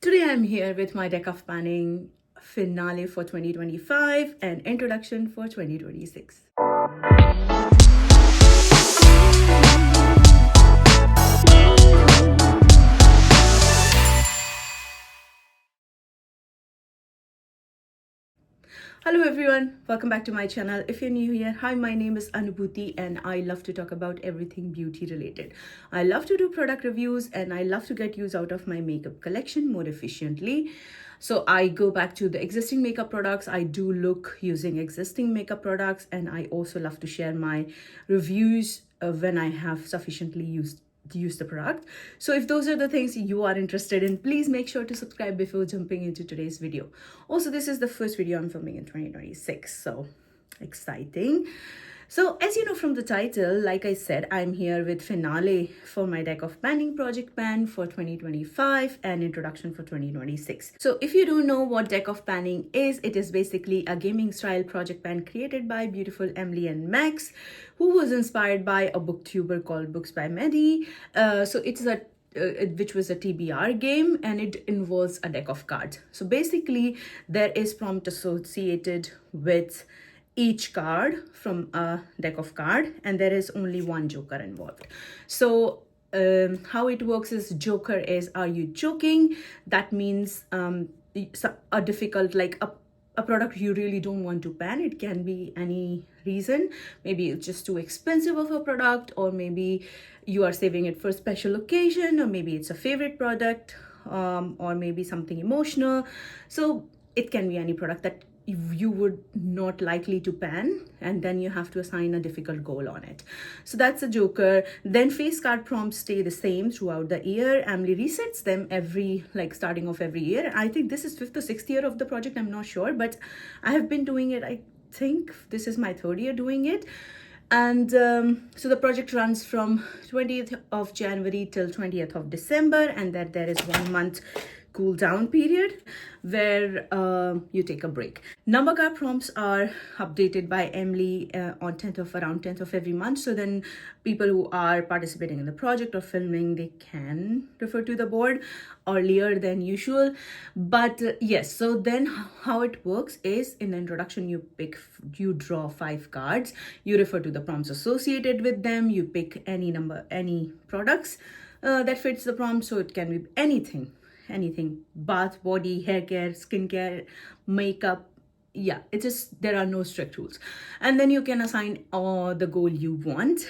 Today I'm here with my deck of panning finale for 2025 and introduction for 2026. Hello everyone, welcome back to my channel. If you're new here, hi, my name is Anubhuti and I love to talk about everything beauty related. I love to do product reviews and I love to get use out of my makeup collection more efficiently. So I go back to the existing makeup products. I do look using existing makeup products, and I also love to share my reviews when I have sufficiently use the product. So if those are the things you are interested in, please make sure to subscribe before jumping into today's video. Also, this is the first video I'm filming in 2026, so exciting. So as you know from the title, like I said, I'm here with finale for my deck of panning project pan for 2025 and introduction for 2026. So if you don't know what deck of panning is, it is basically a gaming style project pan created by beautiful Emily and Max, who was inspired by a booktuber called Books by Medi. So it's a which was a TBR game, and it involves a deck of cards. So basically there is prompt associated with each card from a deck of card, and there is only one joker involved. So how it works is, joker is, are you joking? That means a difficult, like a product you really don't want to pan. It can be any reason. Maybe it's just too expensive of a product, or maybe you are saving it for a special occasion, or maybe it's a favorite product, or maybe something emotional. So it can be any product that you would not likely to pan, and then you have to assign a difficult goal on it. So that's a joker. Then face card prompts stay the same throughout the year. Emily resets them every, like, starting of every year. I think this is 5th or 6th year of the project, I'm not sure, but I have been doing it, I think this is my 3rd year doing it. And so the project runs from 20th of January till 20th of December, and that there is 1 month cool down period where you take a break. Number card prompts are updated by Emily on around 10th of every month. So then people who are participating in the project or filming, they can refer to the board earlier than usual. But yes, so then how it works is, in the introduction you draw 5 cards, you refer to the prompts associated with them, you pick any products that fits the prompt. So it can be anything, bath, body, hair care, skincare, makeup. Yeah, it's just, there are no strict rules. And then you can assign the goal you want,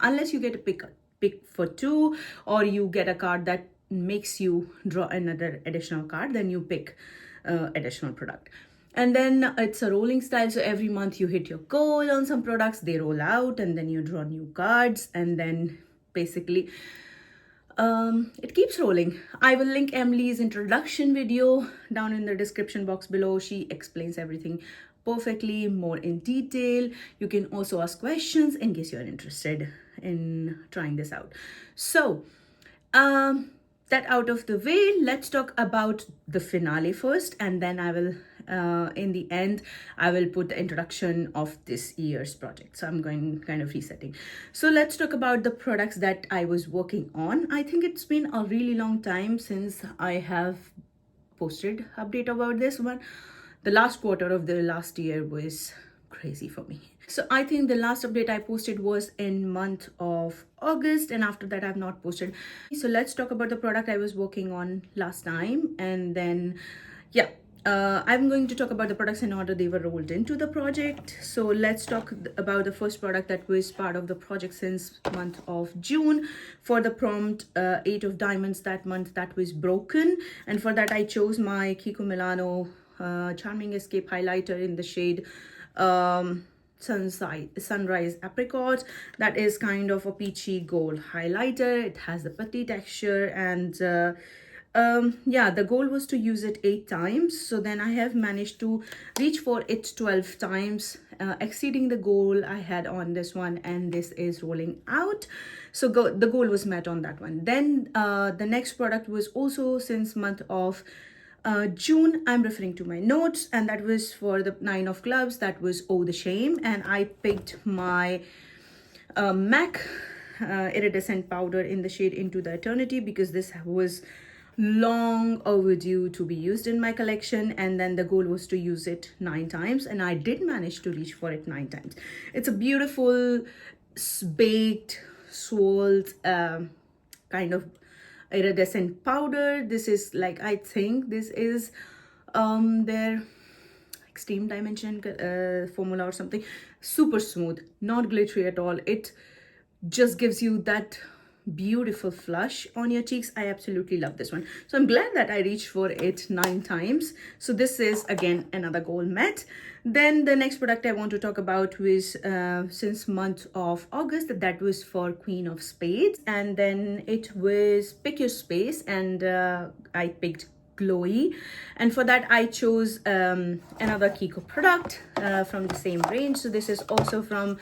unless you get a pick for 2, or you get a card that makes you draw another additional card, then you pick additional product. And then it's a rolling style, so every month you hit your goal on some products, they roll out, and then you draw new cards, and then basically it keeps rolling. I will link Emily's introduction video down in the description box below. She explains everything perfectly, more in detail. You can also ask questions in case you're interested in trying this out. So that out of the way, let's talk about the finale first, and then I will in the end I will put the introduction of this year's project. So I'm going kind of resetting. So let's talk about the products that I was working on. I think it's been a really long time since I have posted update about this one. The last quarter of the last year was crazy for me. So I think the last update I posted was in month of August, and after that I've not posted. So let's talk about the product I was working on last time, and then yeah, I'm going to talk about the products in order they were rolled into the project. So let's talk about the first product that was part of the project since month of June. For the prompt 8 of diamonds that month, that was broken, and for that I chose my Kiko Milano Charming Escape highlighter in the shade sunrise apricot. That is kind of a peachy gold highlighter. It has the putty texture, and yeah, the goal was to use it 8 times. So then I have managed to reach for it 12 times, exceeding the goal I had on this one, and this is rolling out. So the goal was met on that one. Then the next product was also since month of June. I'm referring to my notes, and that was for the 9 of clubs. That was Oh the Shame, and I picked my MAC iridescent powder in the shade Into the Eternity, because this was long overdue to be used in my collection, and then the goal was to use it 9 times, and I did manage to reach for it 9 times. It's a beautiful baked swirled kind of iridescent powder. This is like, I think this is their extreme dimension formula or something. Super smooth, not glittery at all. It just gives you that beautiful flush on your cheeks. I absolutely love this one, so I'm glad that I reached for it 9 times. So this is again another goal met. Then the next product I want to talk about was since month of August, that was for Queen of Spades, and then it was Pick Your Space, and I picked glowy, and for that I chose another Kiko product from the same range. So this is also from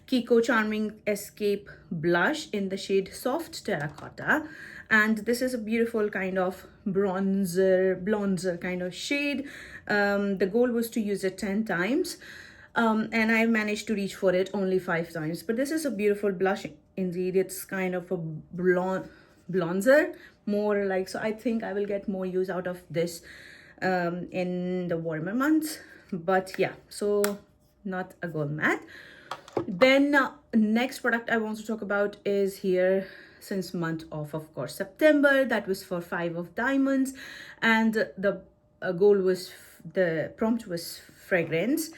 Kiko Charming Escape Blush in the shade Soft Terracotta, and this is a beautiful kind of blonzer kind of shade. The goal was to use it 10 times, and I managed to reach for it only 5 times. But this is a beautiful blush indeed. It's kind of a bronzer, more like, so I think I will get more use out of this in the warmer months. But yeah, so not a gold matte. Then next product I want to talk about is here since month of course September. That was for 5 of Diamonds, and the goal was, the prompt was fragrance,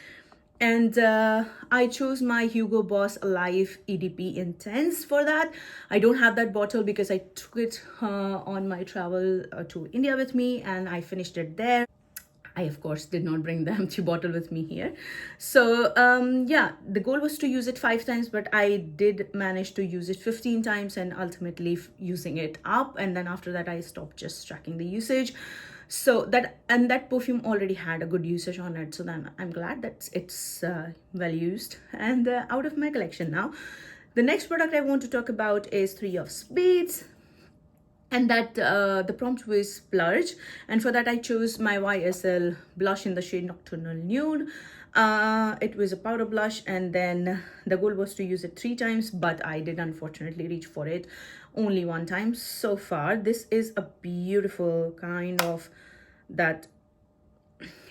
and I chose my Hugo Boss Alive EDP Intense for that. I don't have that bottle because I took it on my travel to India with me, and I finished it there. I, of course, did not bring the empty bottle with me here. So, yeah, the goal was to use it 5 times, but I did manage to use it 15 times and ultimately using it up. And then after that, I stopped just tracking the usage. So that perfume already had a good usage on it. So then I'm glad that it's well used and out of my collection now. The next product I want to talk about is 3 of Spades, and that the prompt was splurge, and for that I chose my YSL blush in the shade Nocturnal Nude. It was a powder blush, and then the goal was to use it 3 times, but I did unfortunately reach for it only 1 time so far. This is a beautiful kind of that,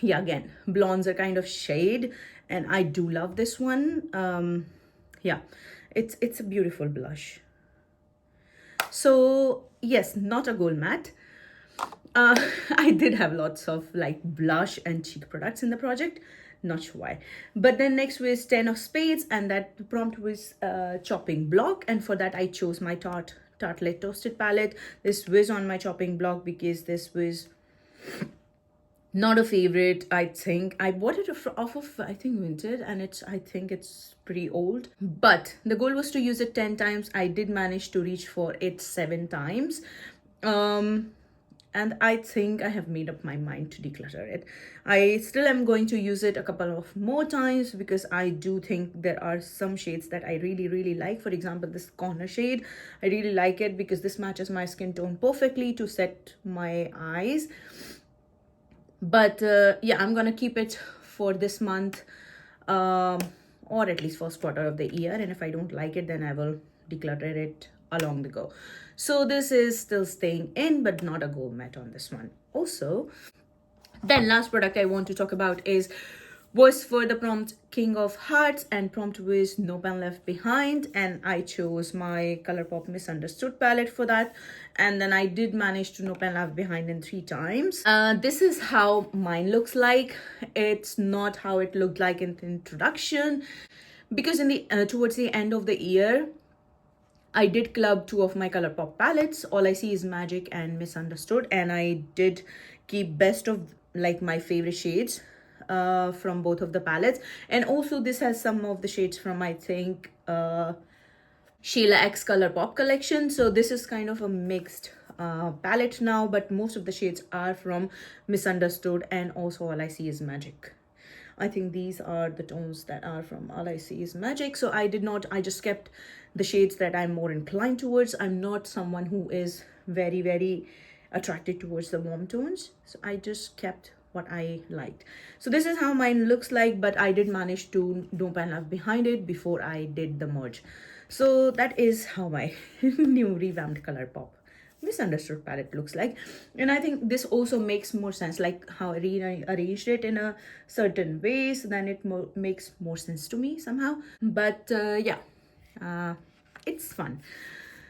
yeah, again, bronzer kind of shade, and I do love this one. Yeah, it's a beautiful blush. So yes, not a gold matte. I did have lots of like blush and cheek products in the project, not sure why. But then next was 10 of Spades, and that prompt was chopping block, and for that I chose my Tartelette Toasted palette. This was on my chopping block because this was not a favorite. I think I bought it off of, I think, Vinted, and I think it's pretty old. But the goal was to use it 10 times. I did manage to reach for it 7 times. And I think I have made up my mind to declutter it. I still am going to use it a couple of more times because I do think there are some shades that I really like. For example, this corner shade, I really like it because this matches my skin tone perfectly to set my eyes. But yeah, I'm gonna keep it for this month, or at least first quarter of the year, and if I don't like it, then I will declutter it along the go. So this is still staying in, but not a gold matte on this one also. Then last product I want to talk about was for the prompt King of Hearts, and prompt was No Pan Left Behind, and I chose my Colourpop Misunderstood palette for that, and then I did manage to No Pan Left Behind in 3 times. This is how mine looks like. It's not how it looked like in the introduction, because in the towards the end of the year I did club 2 of my Colourpop palettes, All I See Is Magic and Misunderstood, and I did keep best of like my favorite shades from both of the palettes. And also this has some of the shades from, I think, Sheila X Colourpop collection. So this is kind of a mixed palette now, but most of the shades are from Misunderstood and also All I See Is Magic. I think these are the tones that are from All I See Is Magic. So I just kept the shades that I'm more inclined towards. I'm not someone who is very attracted towards the warm tones, so I just kept what I liked. So this is how mine looks like, but I did manage to No Pan Left Behind it before I did the merge. So that is how my new revamped Colourpop misunderstood palette looks like. And I think this also makes more sense, like how Arena arranged it in a certain way, so then it makes more sense to me somehow. But yeah, it's fun.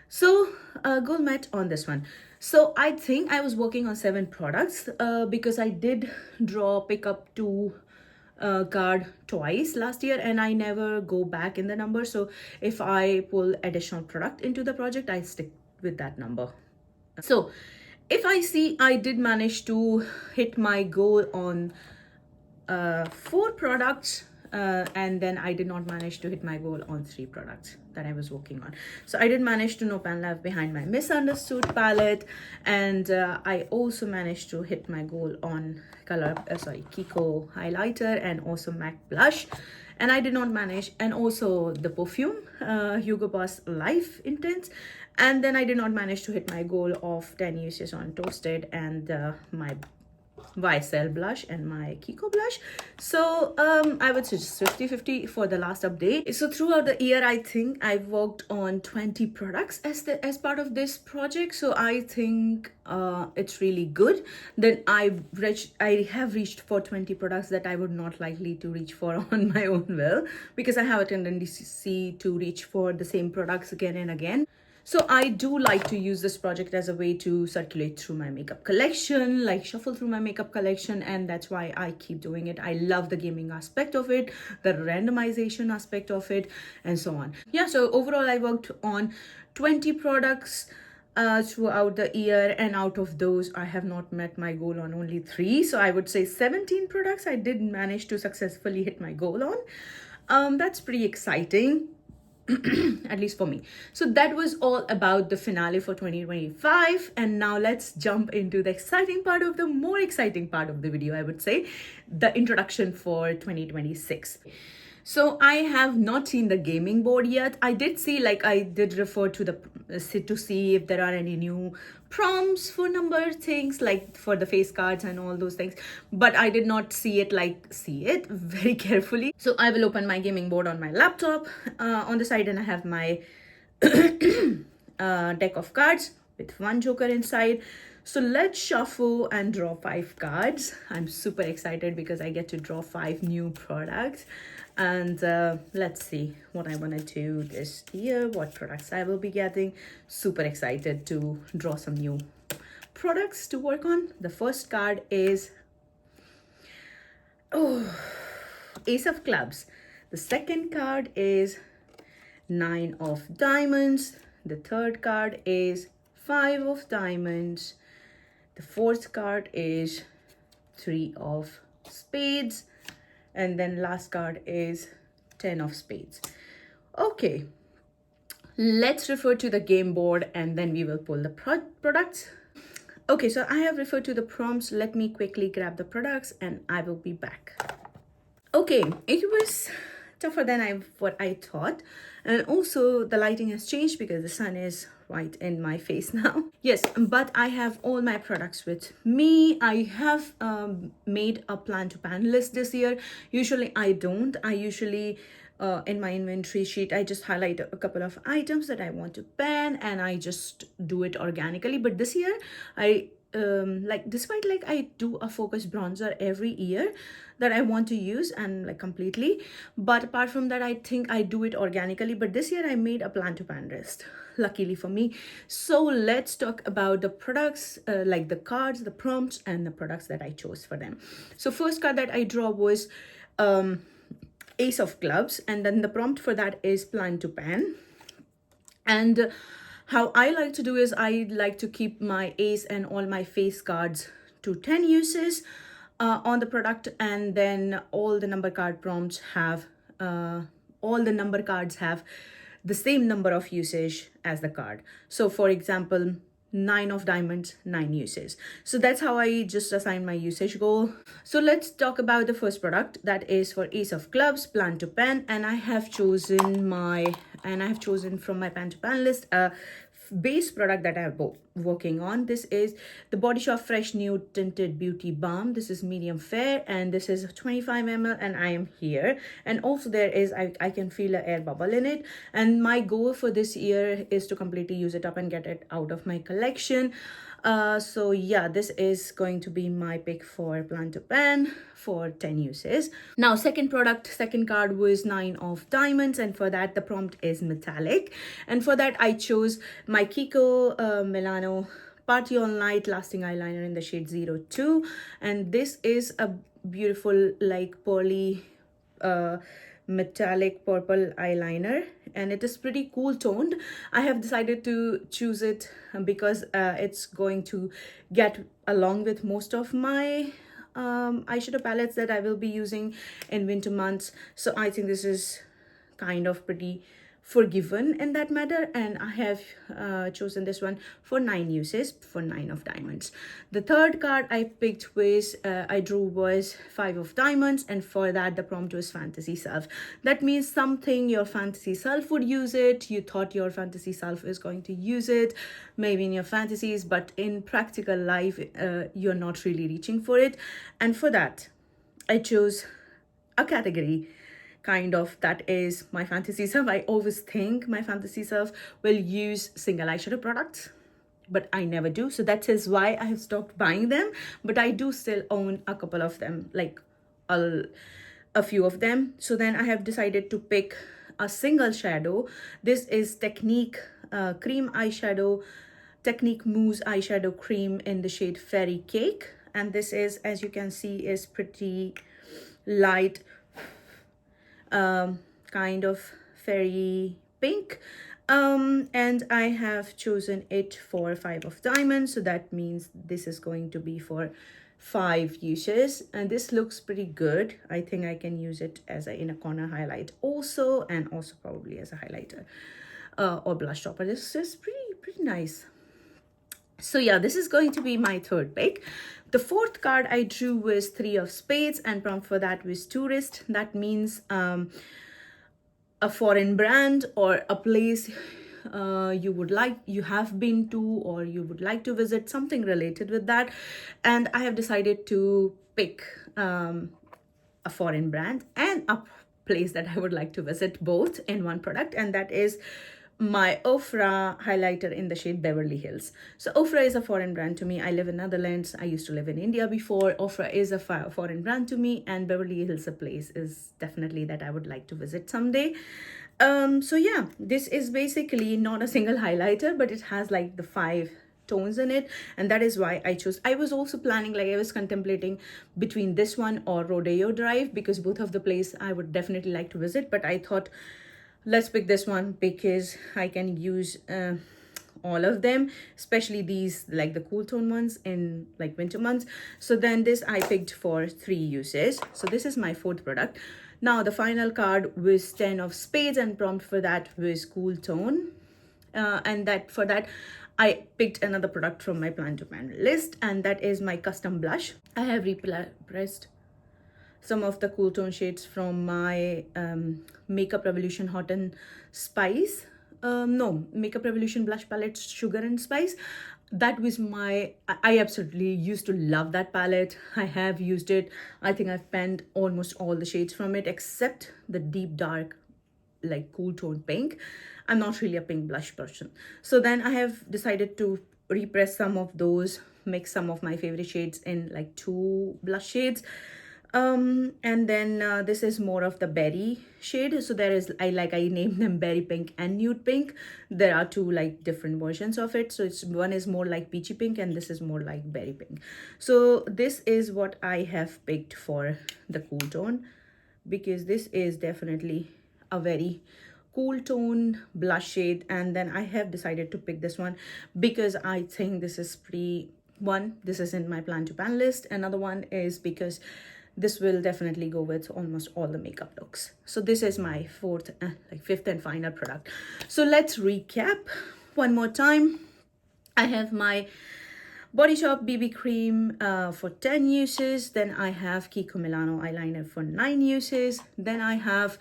So goal met on this one. So I think I was working on 7 products because I did draw pick up 2 card twice last year, and I never go back in the number. So if I pull additional product into the project, I stick with that number. So if I see I did manage to hit my goal on 4 products, and then I did not manage to hit my goal on 3 products that I was working on. So I did manage to know pan left behind my misunderstood palette, and I also managed to hit my goal on Kiko highlighter and also MAC blush. And I did not manage, and also the perfume, Hugo Boss Life Intense. And then I did not manage to hit my goal of 10 uses on Toasted and my YSL blush and my Kiko blush. So I would say just 50-50 for the last update. So throughout the year, I think I worked on 20 products as part of this project. So I think it's really good. Then I have reached for 20 products that I would not likely to reach for on my own will, because I have a tendency to reach for the same products again and again. So I do like to use this project as a way to circulate through my makeup collection, like shuffle through my makeup collection, and that's why I keep doing it. I love the gaming aspect of it, the randomization aspect of it, and so on. Yeah, so overall I worked on 20 products throughout the year, and out of those I have not met my goal on only 3. So I would say 17 products I did manage to successfully hit my goal on. That's pretty exciting. At least for me. So that was all about the finale for 2025, and now let's jump into the exciting part of the more exciting part of the video, I would say, the introduction for 2026. So I have not seen the gaming board yet. I did see, like I did refer to the to see if there are any new prompts for number things, like for the face cards and all those things, but I did not see it very carefully. So I will open my gaming board on my laptop on the side, and I have my deck of cards with 1 joker inside. So let's shuffle and draw 5 cards. I'm super excited because I get to draw 5 new products. And let's see what I want to do this year, what products I will be getting. Super excited to draw some new products to work on. The first card is Ace of Clubs. The second card is 9 of Diamonds. The third card is 5 of Diamonds. The fourth card is 3 of Spades. And then last card is 10 of Spades. Okay, let's refer to the game board and then we will pull the products. Okay, so I have referred to the prompts. Let me quickly grab the products and I will be back. Okay, it was tougher than what I thought. And also the lighting has changed because the sun is right in my face now. Yes, but I have all my products with me. I have made a plan to pan list this year. Usually I don't. I usually in my inventory sheet, I just highlight a couple of items that I want to pan and I just do it organically. But this year I despite I do a focus bronzer every year that I want to use and completely, but apart from that I think I do it organically. But this year I made a plan to pan list, luckily for me. So let's talk about the products, like the cards, the prompts, and the products that I chose for them. So first card that I draw was Ace of Clubs, and then the prompt for that is plan to pan. And how I like to do is I like to keep my ace and all my face cards to 10 uses on the product, and then all the number card prompts have all the number cards have the same number of usage as the card. So for example, 9 of Diamonds, 9 uses. So that's how I just assign my usage goal. So let's talk about the first product, that is for Ace of Clubs, plan to pan, and I have chosen from my pan to pan list base product that I'm working on. This is the Body Shop Fresh Nude Tinted Beauty Balm. This is medium fair and this is 25 ml and I am here. And also there is, I can feel an air bubble in it. And my goal for this year is to completely use it up and get it out of my collection. So yeah, this is going to be my pick for plan to pan for 10 uses. Now second card was 9 of diamonds, and for that the prompt is metallic, and for that I chose my Kiko Milano Party All Night lasting eyeliner in the shade 02, and this is a beautiful like pearly metallic purple eyeliner, and it is pretty cool toned. I have decided to choose it because it's going to get along with most of my eyeshadow palettes that I will be using in winter months. So I think this is kind of pretty forgiven in that matter, and I have chosen this one for 9 uses for 9 of diamonds. The third card I picked was I drew was 5 of diamonds, and for that the prompt was fantasy self. That means something your fantasy self would use it. You thought your fantasy self is going to use it maybe in your fantasies, but in practical life you're not really reaching for it. And for that I chose a category kind of that is my fantasy self. I always think my fantasy self will use single eyeshadow products, but I never do. So that is why I have stopped buying them, but I do still own a couple of them, like a few of them. So then I have decided to pick a single shadow. This is Technique cream eyeshadow, Technique mousse eyeshadow cream in the shade Fairy Cake, and this is, as you can see, is pretty light, kind of fairy pink, and I have chosen it for 5 of diamonds, so that means this is going to be for 5 uses, and this looks pretty good. I think I can use it as a inner corner highlight also, and also probably as a highlighter or blush topper. This is pretty nice. So yeah, this is going to be my third pick. The fourth card I drew was 3 of spades, and prompt for that was tourist. That means a foreign brand or a place you have been to or you would like to visit, something related with that. And I have decided to pick a foreign brand and a place that I would like to visit, both in one product, and that is my Ofra highlighter in the shade Beverly Hills. So Ofra is a foreign brand to me. I live in Netherlands. I used to live in India before. Ofra is a foreign brand to me, and Beverly Hills, a place, is definitely that I would like to visit someday. So yeah, this is basically not a single highlighter, but it has like the 5 tones in it, and that is why I chose. I was also planning, like I was contemplating between this one or Rodeo Drive, because both of the place I would definitely like to visit, but I thought let's pick this one because I can use all of them, especially these like the cool tone ones in like winter months. So then this I picked for 3 uses. So this is my 4th product. Now the final card was 10 of spades, and prompt for that was cool tone, and that for that I picked another product from my plan to pan list, and that is my custom blush. I have repressed some of the cool tone shades from my Makeup Revolution Hot and Spice. Makeup Revolution blush palette, Sugar and Spice. That was I absolutely used to love that palette. I have used it. I think I've penned almost all the shades from it except the deep dark, like cool tone pink. I'm not really a pink blush person. So then I have decided to repress some of those, mix some of my favorite shades in like 2 blush shades. And then this is more of the berry shade. So there is, I named them berry pink and nude pink. There are 2 like different versions of it. So it's one is more like peachy pink and this is more like berry pink. So this is what I have picked for the cool tone, because this is definitely a very cool tone blush shade. And then I have decided to pick this one because I think this is this is in my plan to pan list. Another one is because this will definitely go with almost all the makeup looks. So this is my 5th and final product. So let's recap one more time. I have my Body Shop BB cream for 10 uses. Then I have Kiko Milano eyeliner for 9 uses. Then I have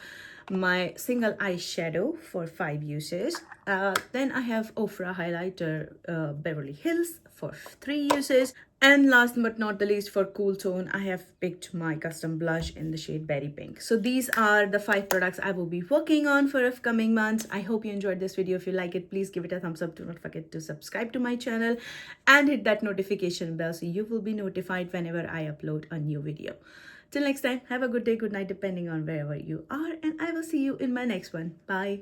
my single eyeshadow for 5 uses. Then I have Ofra highlighter Beverly Hills for 3 uses. And last but not the least, for cool tone, I have picked my custom blush in the shade Berry Pink. So these are the 5 products I will be working on for upcoming months. I hope you enjoyed this video. If you like it, please give it a thumbs up. Do not forget to subscribe to my channel and hit that notification bell so you will be notified whenever I upload a new video. Till next time, have a good day, good night, depending on wherever you are, and I will see you in my next one. Bye.